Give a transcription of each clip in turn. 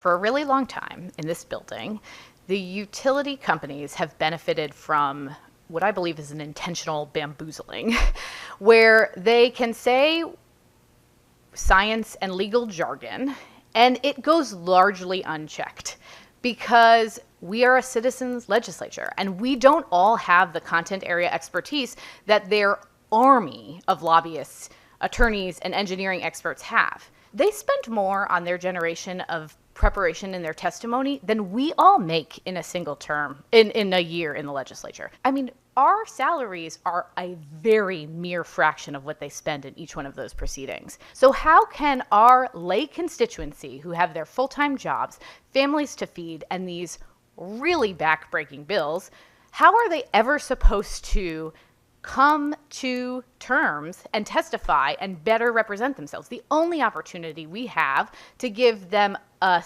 For a really long time in this building, the utility companies have benefited from what I believe is an intentional bamboozling, where they can say science and legal jargon, and it goes largely unchecked because we are a citizens legislature and we don't all have the content area expertise that their army of lobbyists, attorneys, and engineering experts have. They spend more on their generation of preparation in their testimony than we all make in a single term, in a year in the legislature. I mean, our salaries are a very mere fraction of what they spend in each one of those proceedings. So how can our lay constituency, who have their full-time jobs, families to feed, and these really back-breaking bills, how are they ever supposed to come to terms and testify and better represent themselves? The only opportunity we have to give them a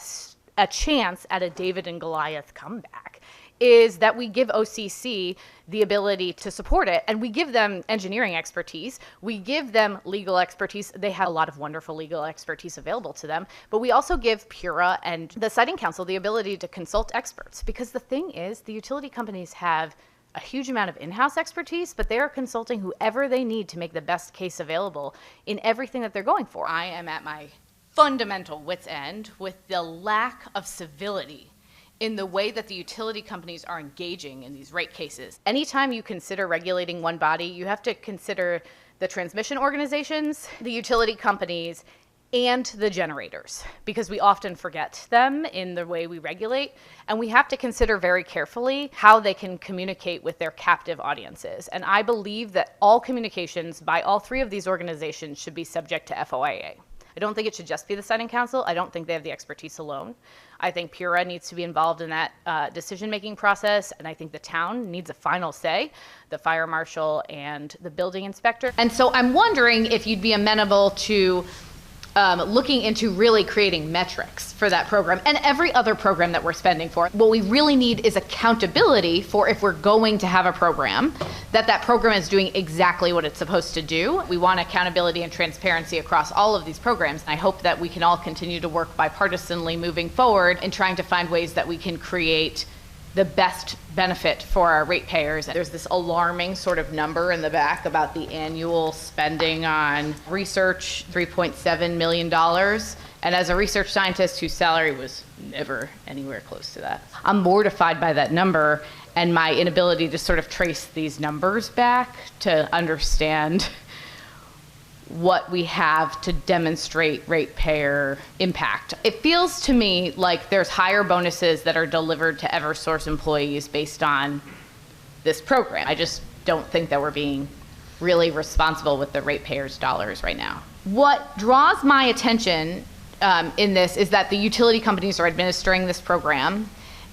chance at a David and Goliath comeback is that we give OCC the ability to support it, and we give them engineering expertise, we give them legal expertise. They have a lot of wonderful legal expertise available to them, but we also give PURA and the Siting Council the ability to consult experts, because the thing is, the utility companies have a huge amount of in-house expertise, but they are consulting whoever they need to make the best case available in everything that they're going for. I am at my fundamental wit's end with the lack of civility in the way that the utility companies are engaging in these rate cases. Anytime you consider regulating one body, you have to consider the transmission organizations, the utility companies, and the generators, because we often forget them in the way we regulate, and we have to consider very carefully how they can communicate with their captive audiences. And I believe that all communications by all three of these organizations should be subject to FOIA. I don't think it should just be the Siting Council. I don't think they have the expertise alone. I think PURA needs to be involved in that decision-making process, and I think the town needs a final say, the fire marshal and the building inspector. And so I'm wondering if you'd be amenable to looking into really creating metrics for that program and every other program that we're spending for. What we really need is accountability for, if we're going to have a program, that program is doing exactly what it's supposed to do. We want accountability and transparency across all of these programs. I hope that we can all continue to work bipartisanly moving forward in trying to find ways that we can create the best benefit for our ratepayers. There's this alarming sort of number in the back about the annual spending on research, $3.7 million. And as a research scientist whose salary was never anywhere close to that, I'm mortified by that number and my inability to sort of trace these numbers back to understand what we have to demonstrate ratepayer impact. It feels to me like there's higher bonuses that are delivered to Eversource employees based on this program. I just don't think that we're being really responsible with the ratepayers' dollars right now. What draws my attention in this is that the utility companies are administering this program,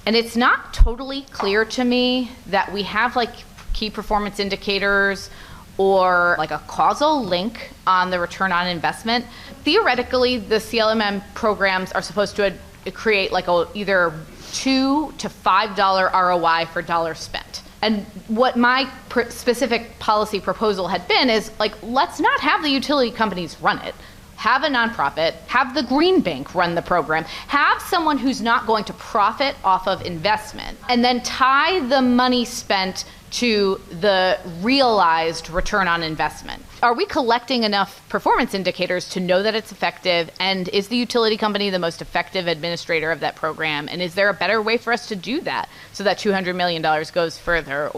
and it's not totally clear to me that we have like key performance indicators or like a causal link on the return on investment. Theoretically, the CLMM programs are supposed to create like either $2 to $5 ROI for dollars spent. And what my specific policy proposal had been is like, let's not have the utility companies run it. Have a nonprofit, have the green bank run the program, have someone who's not going to profit off of investment, and then tie the money spent to the realized return on investment. Are we collecting enough performance indicators to know that it's effective? And is the utility company the most effective administrator of that program? And is there a better way for us to do that so that $200 million goes further,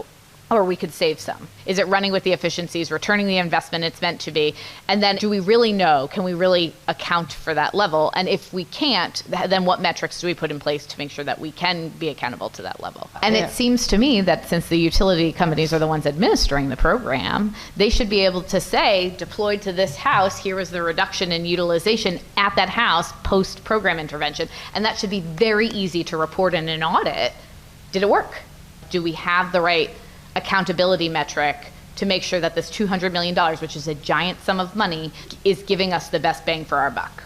or we could save some? Is it running with the efficiencies, returning the investment it's meant to be? And then do we really know, can we really account for that level? And if we can't, then what metrics do we put in place to make sure that we can be accountable to that level? And It seems to me that since the utility companies are the ones administering the program, they should be able to say, deployed to this house, here was the reduction in utilization at that house post-program intervention. And that should be very easy to report in an audit. Did it work? Do we have the right accountability metric to make sure that this $200 million, which is a giant sum of money, is giving us the best bang for our buck?